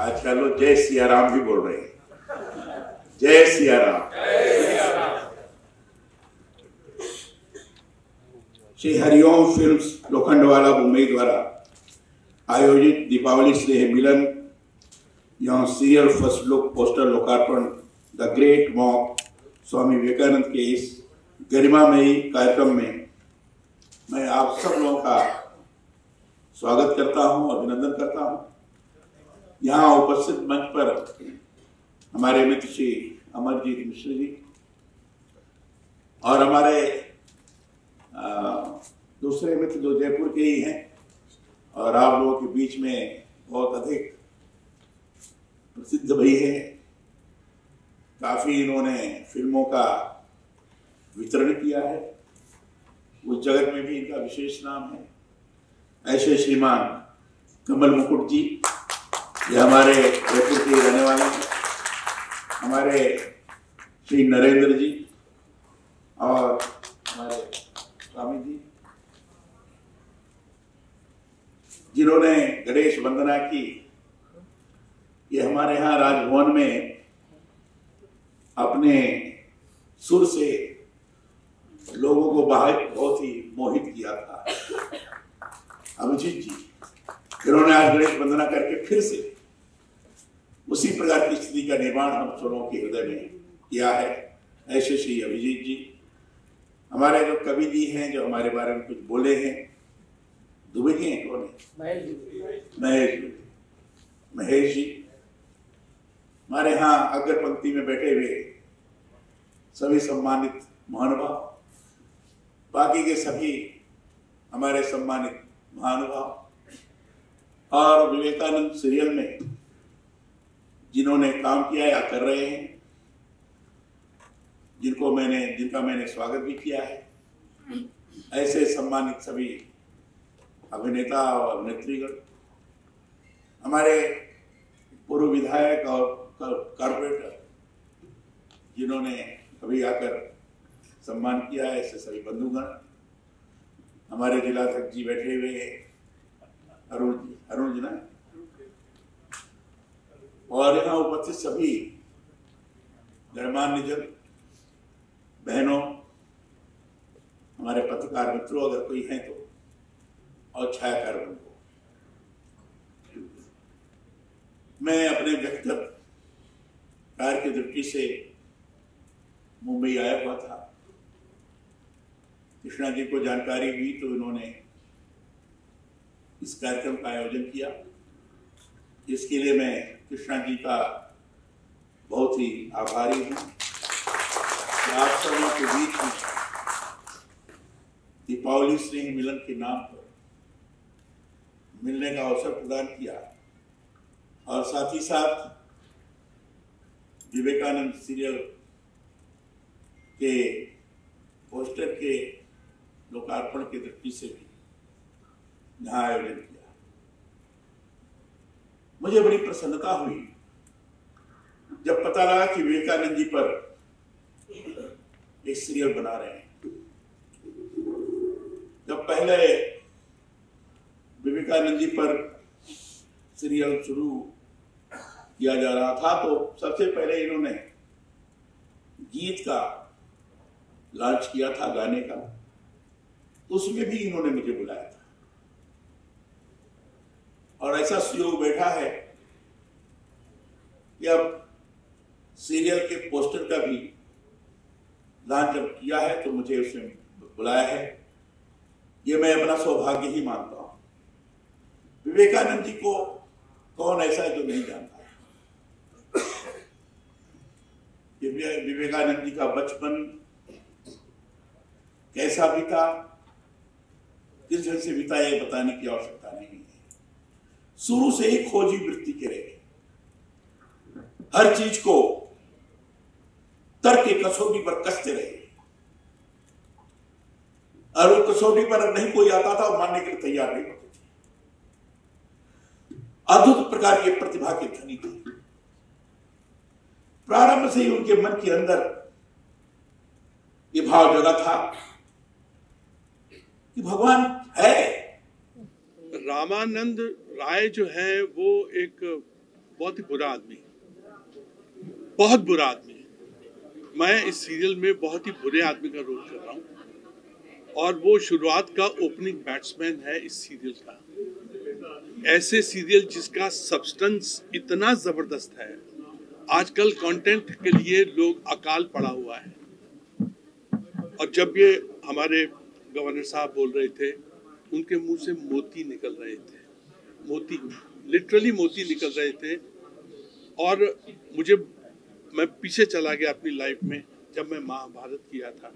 आजकल लोग जय सिया राम भी बोल रहे हैं। जय सिया राम। श्री हरिओम फिल्म्स लोखंडवाला मुंबई द्वारा आयोजित दीपावली स्नेह मिलन एवं सीरियल फर्स्ट लुक पोस्टर लोकार्पण the great mock Swami Vivekananda के इस गरिमामयी कार्यक्रम में मैं आप सब लोगों का स्वागत करता हूं, अभिनंदन करता हूं। यहाँ उपस्थित मंच पर हमारे मित्र श्री अमरजीत मिश्र जी और हमारे दूसरे मित्र जो जयपुर के ही हैं और आप लोगों के बीच में बहुत अधिक प्रसिद्ध भी हैं। काफी इन्होंने फिल्मों का वितरण किया है, उस जगत में भी इनका विशेष नाम है। ऐसे श्रीमान कमल मुकुट जी, ये हमारे जयपुर के रहने वाले हैं। हमारे श्री नरेंद्र जी और हमारे स्वामी जी, जिन्होंने गणेश वंदना की। ये हमारे यहाँ राजभवन में अपने सुर से लोगों को बहुत ही मोहित किया था। अभिजीत जी, इन्होंने आज गणेश वंदना करके फिर से उसी प्रकार की स्थिति का निर्माण हम सबों के हृदय में किया है। ऐसे श्री अभिजीत जी, हमारे जो कवि जी हैं जो हमारे बारे में कुछ बोले हैं, दुबे के हैं, कौन है? महेश जी, हमारे यहाँ अग्र पंक्ति में बैठे हुए सभी सम्मानित महानुभाव, बाकी के सभी हमारे सम्मानित महानुभाव और विवेकानंद सीरियल में जिन्होंने काम किया या कर रहे हैं, जिनका मैंने स्वागत भी किया है। ऐसे सम्मानित सभी अभिनेता और अभिनेत्रीगण, हमारे पूर्व विधायक और कॉर्पोरेटर जिन्होंने अभी आकर सम्मान किया है, ऐसे सभी बंधुगण, हमारे जिलाध्यक्ष जी बैठे हुए हैं, अरुण जी ना, और यहाँ उपस्थित सभी गणमान्य जन, बहनों, हमारे पत्रकार मित्रों अगर कोई हैं तो, और छायाकार बंधुओं, मैं अपने व्यक्तिगत कार्य की दृष्टि से मुंबई आया हुआ था। कृष्णा जी को जानकारी हुई तो इन्होंने इस कार्यक्रम का आयोजन किया। इसके लिए मैं कृष्णा जी का बहुत ही आभारी हूँ। आप सबों के बीच में दीपावली स्नेह मिलन के नाम पर मिलने का अवसर प्रदान किया और साथ ही साथ विवेकानंद सीरियल के पोस्टर के लोकार्पण की दृष्टि से भी यहाँ आयोजन किया। मुझे बड़ी प्रसन्नता हुई जब पता लगा कि विवेकानंद जी पर एक सीरियल बना रहे हैं। जब पहले विवेकानंद जी पर सीरियल शुरू किया जा रहा था तो सबसे पहले इन्होंने गीत का लॉन्च किया था, गाने का, उसमें भी इन्होंने मुझे बुलाया था। और ऐसा सुयोग बैठा है कि अब सीरियल के पोस्टर का भी लॉन्च जब किया है तो मुझे उसमें बुलाया है। ये मैं अपना सौभाग्य ही मानता हूं। विवेकानंद जी को कौन ऐसा है जो नहीं जानता? विवेकानंद जी का बचपन कैसा बीता, किस ढंग से बीता, ये बताने की आवश्यकता नहीं है। शुरू से ही खोजी वृत्ति के रहे, हर चीज को तर्क की कसौटी पर कसते रहे और वो कसौटी पर नहीं कोई आता था और मानने के लिए तैयार नहीं होते थे। अद्भुत प्रकार की प्रतिभा के धनी थे। प्रारंभ से ही उनके मन के अंदर ये भाव जगा था कि भगवान है। रामानंद राय जो है वो एक बहुत बहुत ही बुरा आदमी, बहुत बुरा आदमी। मैं इस सीरियल में बहुत ही बुरे आदमी का रोल कर रहा हूँ और वो शुरुआत का ओपनिंग बैट्समैन है इस सीरियल का। ऐसे सीरियल जिसका सब्सटेंस इतना जबरदस्त है, आजकल कंटेंट के लिए लोग अकाल पड़ा हुआ है। और जब ये हमारे गवर्नर साहब बोल रहे थे, उनके मुंह से मोती निकल रहे थे, मोती, लिटरली मोती निकल रहे थे। और मैं पीछे चला गया अपनी लाइफ में, जब मैं महाभारत किया था।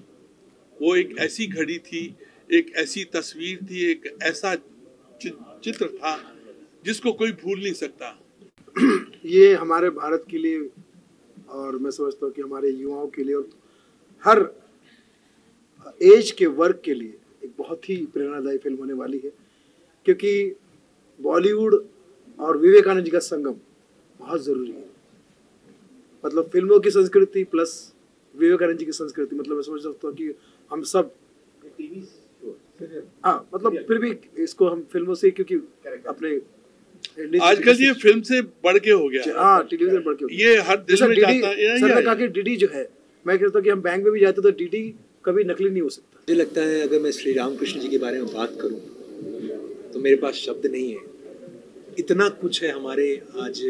वो एक ऐसी घड़ी थी, एक ऐसी तस्वीर थी, एक ऐसा चित्र था जिसको कोई भूल नहीं सकता। ये हमारे भारत के लिए और मैं समझता हूँ कि हमारे युवाओं के लिए और हर एज के वर्ग के लिए एक बहुत ही प्रेरणादायी फिल्म होने वाली है, क्योंकि बॉलीवुड और विवेकानंद जी का संगम बहुत ज़रूरी है। मतलब फिल्मों की संस्कृति प्लस विवेकानंद जी की संस्कृति, मतलब मैं समझ सकता हूँ कि हम सब मतलब फिर भी इसको हम फिल्मों से, क्योंकि अपने आजकल ये फिल्म से बढ़ के हो गया। हाँ, टेलीविजन बढ़ के हो गया। ये हर दिल में जाता है। सर ने कहा कि डीडी जो है, मैं कहता हूँ कि हम बैंक में भी जाते तो डीडी कभी नकली नहीं हो सकता। मुझे लगता है अगर मैं श्री रामकृष्ण जी के बारे में बात करूं तो मेरे पास शब्द नहीं है। इतना कुछ है हमारे आज,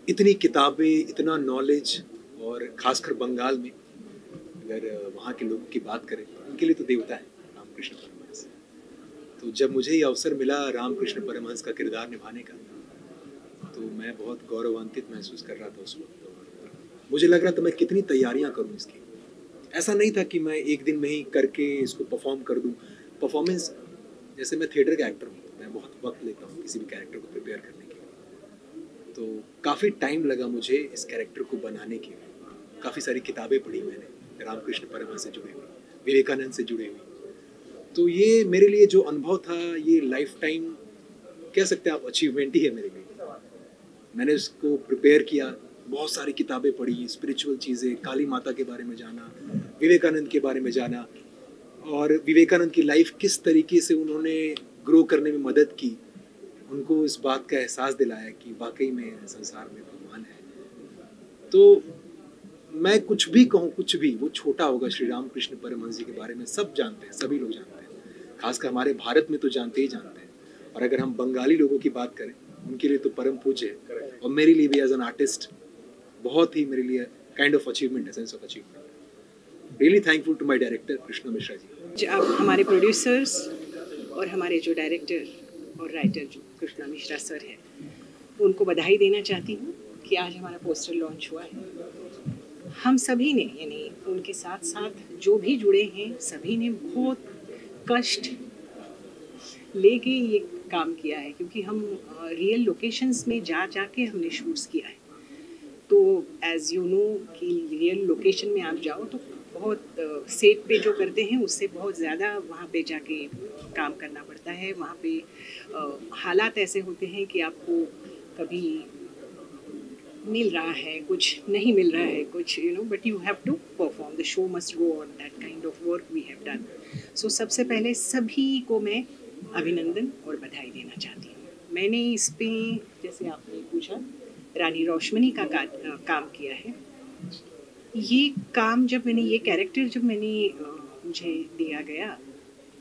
इतनी किताबें, इतना नॉलेज, और खासकर बंगाल में अगर वहाँ के लोगों की बात करें, उनके लिए तो देवता है रामकृष्ण परमहंस। तो जब मुझे ये अवसर मिला रामकृष्ण परमहंस का किरदार निभाने का, तो मैं बहुत गौरवान्वित महसूस कर रहा था उस वक्त। और मुझे लग रहा था मैं कितनी तैयारियां करूं इसकी। ऐसा नहीं था कि मैं एक दिन में ही करके इसको परफॉर्म कर दूं। परफॉर्मेंस, जैसे मैं थिएटर का एक्टर हूँ, मैं बहुत वक्त लेता हूँ किसी भी कैरेक्टर को प्रिपेयर करने के लिए। तो काफ़ी टाइम लगा मुझे इस कैरेक्टर को बनाने के लिए। काफ़ी सारी किताबें पढ़ी मैंने रामकृष्ण परमहंस से जुड़ी हुई, विवेकानंद से जुड़ी हुई। तो ये मेरे लिए जो अनुभव था, ये लाइफ टाइम कह सकते हैं आप अचीवमेंट ही है मेरे लिए। मैंने इसको प्रिपेयर किया, बहुत सारी किताबें पढ़ी, स्पिरिचुअल चीज़ें, काली माता के बारे में जाना, विवेकानंद के बारे में जाना, और विवेकानंद की लाइफ किस तरीके से उन्होंने ग्रो करने में मदद की, उनको इस बात का एहसास दिलाया कि वाकई में संसार में भगवान है। तो मैं कुछ भी कहूँ, कुछ भी, वो छोटा होगा। श्री रामकृष्ण परमहंस जी के बारे में सब जानते हैं, सभी लोग जानते हैं, खासकर हमारे भारत में तो जानते ही जानते हैं। और अगर हम बंगाली लोगों की बात करें, उनके लिए तो परम पूज्य है। और मेरे लिए भी एज एन आर्टिस्ट बहुत ही, मेरे लिए काइंड ऑफ अचीवमेंट है, sense of achievement. Really thankful to my director Krishna Mishra ji. अब हमारे प्रोड्यूसर्स और हमारे जो डायरेक्टर और राइटर जो कृष्णा मिश्रा सर है, उनको बधाई देना चाहती हूँ कि आज हमारा पोस्टर लॉन्च हुआ है। हम सभी ने, यानी उनके साथ साथ जो भी जुड़े हैं, सभी ने बहुत कष्ट लेके ये काम किया है, क्योंकि हम रियल लोकेशंस में जा के हमने शूट्स किया है। तो एज़ यू नो कि रियल लोकेशन में आप जाओ तो बहुत सेट पे जो करते हैं उससे बहुत ज़्यादा वहाँ पे जाके काम करना पड़ता है। वहाँ पे हालात ऐसे होते हैं कि आपको कभी मिल रहा है, कुछ नहीं मिल रहा है, कुछ but you have to perform, the show must go on, that kind of work we have done. So सबसे पहले सभी को मैं अभिनंदन और बधाई देना चाहती हूँ। मैंने इस पे, जैसे आपने पूछा, रानी रोशमनी का काम किया है। ये काम जब मैंने, ये कैरेक्टर जब मैंने मुझे दिया गया,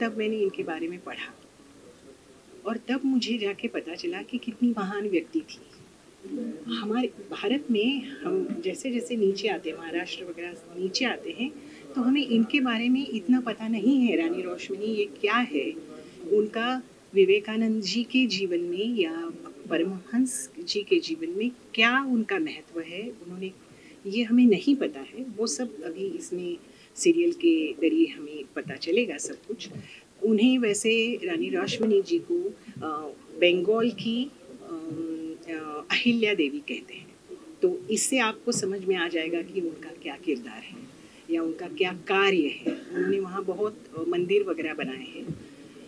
तब मैंने इनके बारे में पढ़ा और तब मुझे जाके पता चला कि कितनी महान व्यक्ति थी। हमारे भारत में हम जैसे जैसे नीचे आते हैं, महाराष्ट्र वगैरह नीचे आते हैं, तो हमें इनके बारे में इतना पता नहीं है। रानी रोशमनी ये क्या है, उनका विवेकानंद जी के जीवन में या परमहंस जी के जीवन में क्या उनका महत्व है, उन्होंने, ये हमें नहीं पता है। वो सब अभी इसमें सीरियल के जरिए हमें पता चलेगा सब कुछ। उन्हें वैसे रानी रोशमनी जी को बंगाल की अहिल्या देवी कहते हैं। तो इससे आपको समझ में आ जाएगा कि उनका क्या किरदार है या उनका क्या कार्य है। उन्होंने वहाँ बहुत मंदिर वगैरह बनाए हैं।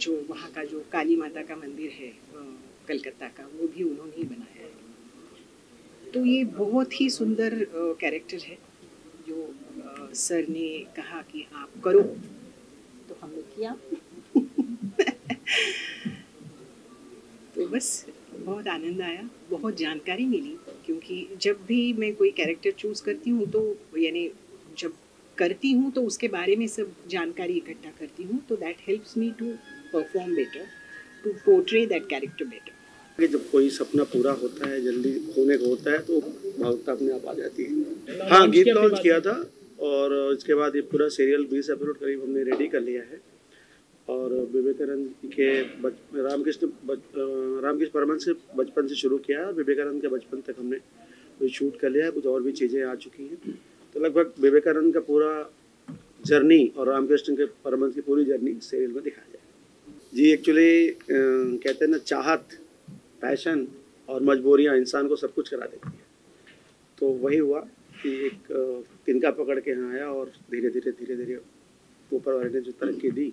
जो वहाँ का जो काली माता का मंदिर है कलकत्ता का, वो भी उन्होंने ही बनाया है। तो ये बहुत ही सुंदर कैरेक्टर है जो सर ने कहा कि आप करो, तो हमने किया। तो बस बहुत आनंद आया, बहुत जानकारी मिली, क्योंकि जब भी मैं कोई कैरेक्टर चूज़ करती हूँ तो यानी जब करती हूँ तो उसके बारे में सब जानकारी इकट्ठा करती हूँ, तो that helps me to perform better, to portray that character better. कि जब कोई सपना पूरा होता है, जल्दी होने को होता है, तो भावुकता अपने आप आ जाती है। हाँ, गीत लॉन्च किया था और इसके बाद ये पूरा सीरियल 20 एपिसोड करीब हमने रेडी कर लिया है। और विवेकानंद के रामकृष्ण परमहंस से बचपन से शुरू किया और विवेकानंद के बचपन तक हमने शूट कर लिया है। कुछ और भी चीज़ें आ चुकी हैं, तो लगभग विवेकानंद का पूरा जर्नी और रामकृष्ण के परमहंस की पूरी जर्नी सीरियल में दिखाया जाए। जी, एक्चुअली कहते हैं ना, चाहत, पैशन और मजबूरियाँ इंसान को सब कुछ करा देती है। तो वही हुआ कि एक तिनका पकड़ के यहाँ आया और धीरे धीरे ऊपर वाले ने जो तरक्की दी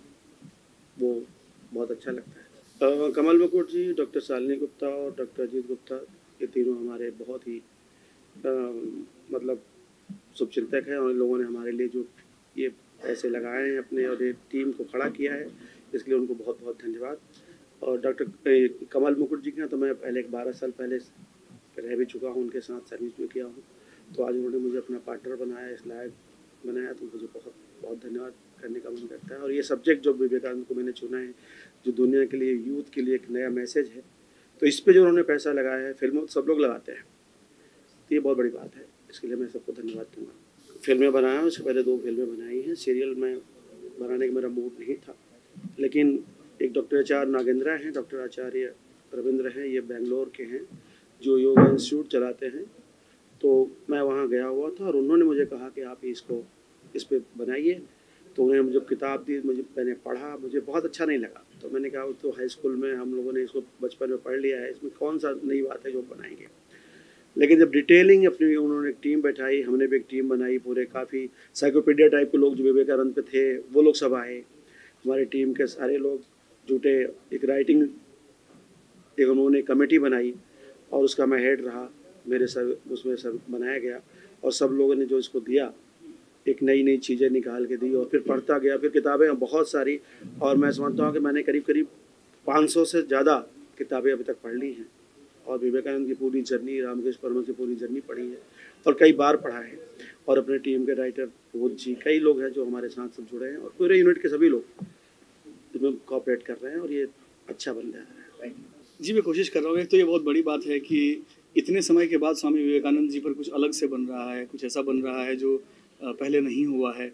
वो बहुत अच्छा लगता है। कमल मुकुट जी, डॉक्टर शालिनी गुप्ता और डॉक्टर अजीत गुप्ता, ये तीनों हमारे बहुत ही मतलब शुभचिंतक हैं और इन लोगों ने हमारे लिए जो ये पैसे लगाए हैं अपने और ये टीम को खड़ा किया है, इसके लिए उनको बहुत बहुत धन्यवाद। और डॉक्टर कमल मुकुट जी के यहाँ तो मैं पहले 12 साल पहले रह भी चुका हूँ, उनके साथ सर्विस भी किया हूँ, तो आज उन्होंने मुझे अपना पार्टनर बनाया, इस लायक बनाया, तो मुझे बहुत बहुत धन्यवाद करने का मन करता है। और ये सब्जेक्ट जो विवेकानंद को मैंने चुना है, जो दुनिया के लिए, यूथ के लिए एक नया मैसेज है, तो इस पर जो उन्होंने पैसा लगाया है, फिल्मों सब लोग लगाते हैं, तो ये बहुत बड़ी बात है, इसके लिए मैं सबको धन्यवाद दूँगा। फिल्में बनाया, उससे पहले 2 फिल्में बनाई हैं। सीरियल में बनाने का मेरा मूड नहीं था, लेकिन एक डॉक्टर आचार्य नागेंद्रा हैं, डॉक्टर आचार्य रविंद्र हैं, ये बेंगलोर के हैं, जो योगा इंस्टीट्यूट चलाते हैं, तो मैं वहाँ गया हुआ था और उन्होंने मुझे कहा कि आप इसको इस पर बनाइए। तो उन्होंने मुझे किताब दी, मैंने पढ़ा, मुझे बहुत अच्छा नहीं लगा, तो मैंने कहा तो हाई स्कूल में हम लोगों ने इसको बचपन में पढ़ लिया है, इसमें कौन सा नई बात है जो बनाएंगे। लेकिन जब डिटेलिंग अपनी उन्होंने टीम बैठाई, हमने भी एक टीम बनाई, पूरे काफ़ी साइकोपीडिया टाइप के लोग जो विवेकानंद पे थे वो लोग सब आए, हमारे टीम के सारे लोग जुटे, एक राइटिंग एक उन्होंने कमेटी बनाई और उसका मैं हेड रहा, मेरे सर उसमें सर बनाया गया और सब लोगों ने जो इसको दिया, एक नई चीज़ें निकाल के दी और फिर पढ़ता गया। फिर किताबें बहुत सारी, और मैं समझता हूँ कि मैंने करीब 500 से ज़्यादा किताबें अभी तक पढ़ ली हैं और विवेकानंद की पूरी जर्नी, रामकृष्ण परमहंस की पूरी जर्नी पढ़ी है और कई बार पढ़ा है। और अपने टीम के राइटर बोध जी, कई लोग हैं जो हमारे साथ सब जुड़े हैं और पूरे यूनिट के सभी लोग इसमें कोऑपरेट कर रहे हैं और ये अच्छा बन रहा है। जी, मैं कोशिश कर रहा हूँ। एक तो ये बहुत बड़ी बात है कि इतने समय के बाद स्वामी विवेकानंद जी पर कुछ अलग से बन रहा है, कुछ ऐसा बन रहा है जो पहले नहीं हुआ है,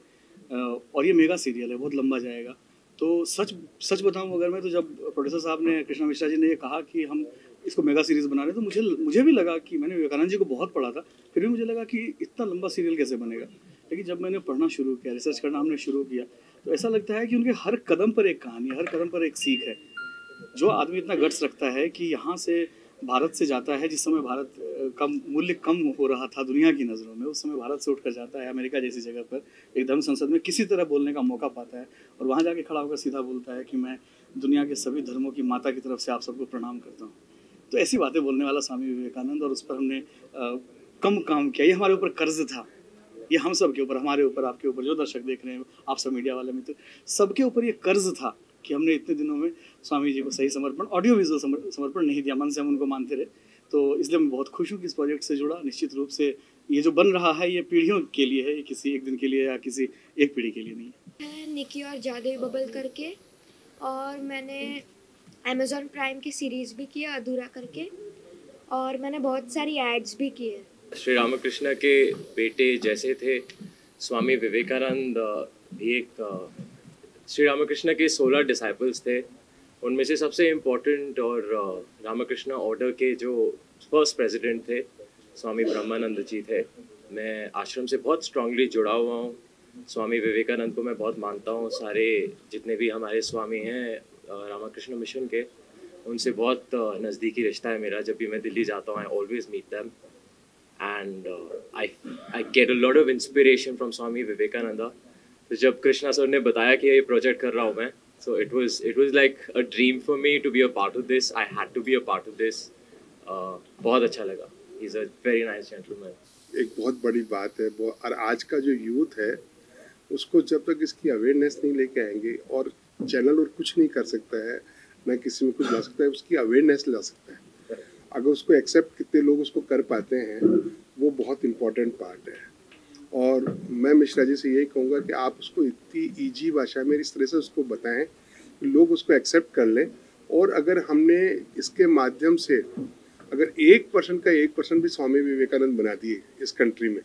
और ये मेगा सीरियल है, बहुत लंबा जाएगा। तो सच बताऊं अगर मैं, तो जब प्रोड्यूसर साहब ने, कृष्णा मिश्रा जी ने ये कहा कि हम इसको मेगा सीरीज़ बना रहे हैं, तो मुझे भी लगा कि मैंने विवेकानंद जी को बहुत पढ़ा था, फिर भी मुझे लगा कि इतना लंबा सीरियल कैसे बनेगा। लेकिन जब मैंने पढ़ना शुरू किया, रिसर्च करना हमने शुरू किया, तो ऐसा लगता है कि उनके हर कदम पर एक कहानी, हर कदम पर एक सीख है। जो आदमी इतना गट्स रखता है कि यहाँ से भारत से जाता है, जिस समय भारत का मूल्य कम हो रहा था दुनिया की नज़रों में, उस समय भारत से उठकर जाता है अमेरिका जैसी जगह पर, एक धर्म संसद में किसी तरह बोलने का मौका पाता है और वहाँ जाके खड़ा होकर सीधा बोलता है कि मैं दुनिया के सभी धर्मों की माता की तरफ से आप सबको प्रणाम करता हूँ। तो ऐसी बातें बोलने वाला स्वामी विवेकानंद, और उस पर हमने कम काम किया। ये हमारे ऊपर कर्ज था, ये हम सब के ऊपर, हमारे ऊपर, आपके ऊपर, जो दर्शक देख रहे हैं, आप सब मीडिया वाले मित्र, सबके ऊपर ये कर्ज था कि हमने इतने दिनों में स्वामी जी को सही समर्पण, ऑडियो विजुअल समर्पण नहीं दिया, मन से हम उनको मानते रहे। तो इसलिए मैं बहुत खुश हूँ कि इस प्रोजेक्ट से जुड़ा। निश्चित रूप से ये जो बन रहा है ये पीढ़ियों के लिए है, ये किसी एक दिन के लिए या किसी एक पीढ़ी के लिए नहीं है। निकी और जादे बबल करके, और मैंने अमेज़ॉन प्राइम की सीरीज़ भी किया अधूरा करके, और मैंने बहुत सारी एड्स भी किए। श्री रामकृष्ण के बेटे जैसे थे स्वामी विवेकानंद, एक श्री रामकृष्ण के 16 डिसाइपल्स थे, उनमें से सबसे इम्पोर्टेंट और रामकृष्ण ऑर्डर के जो फर्स्ट प्रेसिडेंट थे स्वामी ब्रह्मानंद जी थे। मैं आश्रम से बहुत स्ट्रांगली जुड़ा हुआ हूँ, स्वामी विवेकानंद को मैं बहुत मानता हूँ। सारे जितने भी हमारे स्वामी हैं रामकृष्ण मिशन के, उनसे बहुत नज़दीकी रिश्ता है मेरा। जब भी मैं दिल्ली जाता हूँ, I always meet them and I get a lot of inspiration from Swami Vivekananda. तो जब कृष्णा सर ने बताया कि ये प्रोजेक्ट कर रहा हूँ मैं, so it was like a dream for me to be a part of this. I had to be a part of this. बहुत अच्छा लगा। He's a very nice gentleman. एक बहुत बड़ी बात है, और आज का जो यूथ है उसको जब तक इसकी अवेयरनेस नहीं लेके आएंगे, और चैनल और कुछ नहीं कर सकता है, ना किसी में कुछ ला सकता है, उसकी अवेयरनेस ला सकता है। अगर उसको एक्सेप्ट कितने लोग उसको कर पाते हैं, वो बहुत इम्पोर्टेंट पार्ट है। और मैं मिश्रा जी से यही कहूँगा कि आप उसको इतनी ईजी भाषा में इस तरह से उसको बताएं कि लोग उसको एक्सेप्ट कर लें। और अगर हमने इसके माध्यम से अगर 1% का 1% भी स्वामी विवेकानंद बना दिए इस कंट्री में,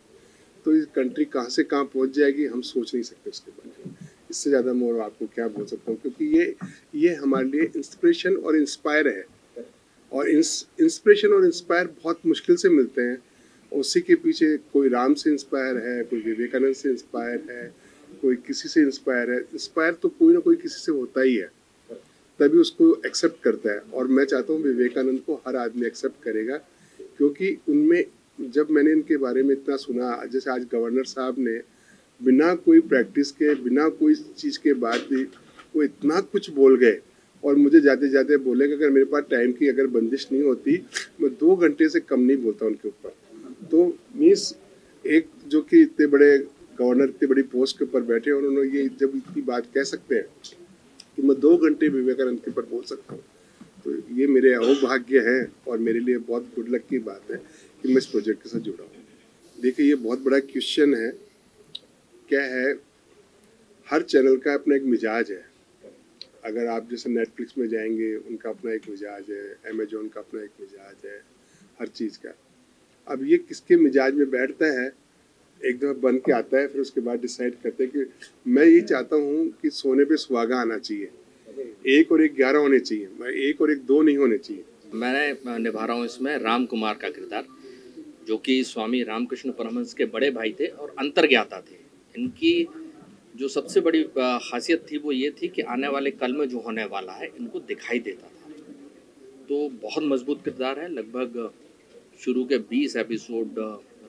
तो इस कंट्री कहाँ से कहाँ पहुँच जाएगी हम सोच नहीं सकते उसके बारे में। इससे ज़्यादा मैं आपको क्या बोल सकता हूँ, क्योंकि ये हमारे लिए इंस्पिरेशन और इंस्पायर है। और इंस्पिरेशन और इंस्पायर बहुत मुश्किल से मिलते हैं। उसी के पीछे कोई राम से इंस्पायर है, कोई विवेकानंद से इंस्पायर है, कोई किसी से इंस्पायर है। इंस्पायर तो कोई ना कोई किसी से होता ही है, तभी उसको एक्सेप्ट करता है। और मैं चाहता हूँ विवेकानंद को हर आदमी एक्सेप्ट करेगा, क्योंकि उनमें जब मैंने इनके बारे में इतना सुना, जैसे आज गवर्नर साहब ने बिना कोई प्रैक्टिस के, बिना कोई चीज़ के बाद भी वो इतना कुछ बोल गए। और मुझे जाते जाते बोले कि अगर मेरे पास टाइम की अगर बंदिश नहीं होती, मैं 2 घंटे से कम नहीं बोलता उनके ऊपर। तो मीन्स एक जो कि इतने बड़े गवर्नर, इतनी बड़ी पोस्ट के ऊपर बैठे, और उन्होंने ये जब इतनी बात कह सकते हैं कि मैं 2 घंटे विवेकानंद के ऊपर बोल सकता हूँ, तो ये मेरे अहोभाग्य है और मेरे लिए बहुत गुड लक की बात है कि मैं इस प्रोजेक्ट के साथ जुड़ा हूँ। देखिए, ये बहुत बड़ा क्वेश्चन है। क्या है, हर चैनल का अपना एक मिजाज है। अगर आप जैसे नेटफ्लिक्स में जाएंगे, उनका अपना एक मिजाज है, अमेजोन का अपना एक मिजाज है, हर चीज़ का। अब ये किसके मिजाज में बैठता है, एक दफ़ा बन के आता है, फिर उसके बाद डिसाइड करते हैं कि मैं ये चाहता हूँ कि सोने पे सुहागा आना चाहिए, 1 और 1 11 होने चाहिए, 1 और 1 2 नहीं होने चाहिए। मैं निभा रहा हूँ इसमें राम कुमार का किरदार, जो कि स्वामी रामकृष्ण परमहंस के बड़े भाई थे और अंतर्ज्ञाता थे। इनकी जो सबसे बड़ी खासियत थी वो ये थी कि आने वाले कल में जो होने वाला है इनको दिखाई देता था। तो बहुत मजबूत किरदार है। लगभग शुरू के 20 एपिसोड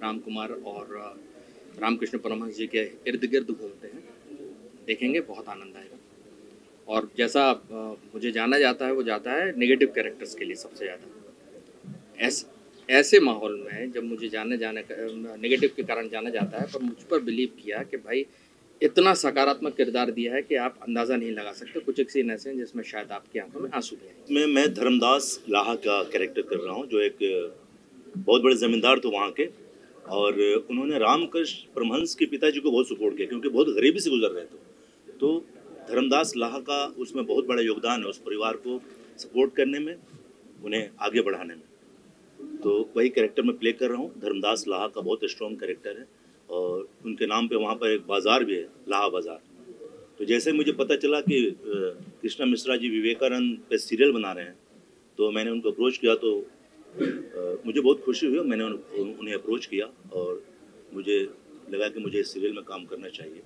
राम कुमार और रामकृष्ण परमहंस जी के इर्द गिर्द घूमते हैं। देखेंगे, बहुत आनंद आएगा। और जैसा मुझे जाना जाता है, वो जाता है नेगेटिव कैरेक्टर्स के लिए सबसे ज़्यादा। ऐसे माहौल में जब मुझे नेगेटिव के कारण जाना जाता है, पर मुझ पर बिलीव किया कि भाई इतना सकारात्मक किरदार दिया है कि आप अंदाज़ा नहीं लगा सकते। कुछ एक सीन ऐसे हैं जिसमें शायद आपकी आंखों में आंसू भी आए। मैं धर्मदास लाहा का कैरेक्टर कर रहा हूँ, जो एक बहुत बड़े ज़मींदार थे वहाँ के, और उन्होंने रामकृष्ण परमहंस के पिताजी को बहुत सपोर्ट किया, क्योंकि बहुत गरीबी से गुजर रहे थे। तो धर्मदास लाहा का उसमें बहुत बड़ा योगदान है, उस परिवार को सपोर्ट करने में, उन्हें आगे बढ़ाने में। तो वही कैरेक्टर मैं प्ले कर रहा हूँ। धर्मदास लाहा का बहुत स्ट्रॉन्ग कैरेक्टर है, और उनके नाम पे वहाँ पर एक बाज़ार भी है, लाहा बाज़ार। तो जैसे मुझे पता चला कि कृष्णा मिश्रा जी विवेकानंद पे सीरियल बना रहे हैं, तो मैंने उनको अप्रोच किया। तो मुझे बहुत खुशी हुई, मैंने उन्हें अप्रोच किया और मुझे लगा कि मुझे इस सीरियल में काम करना चाहिए।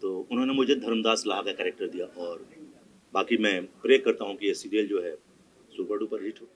तो उन्होंने मुझे धर्मदास लाहा का कैरेक्टर दिया, और बाकी मैं प्रे करता हूँ कि ये सीरियल जो है सुपर डुपर हिट हो।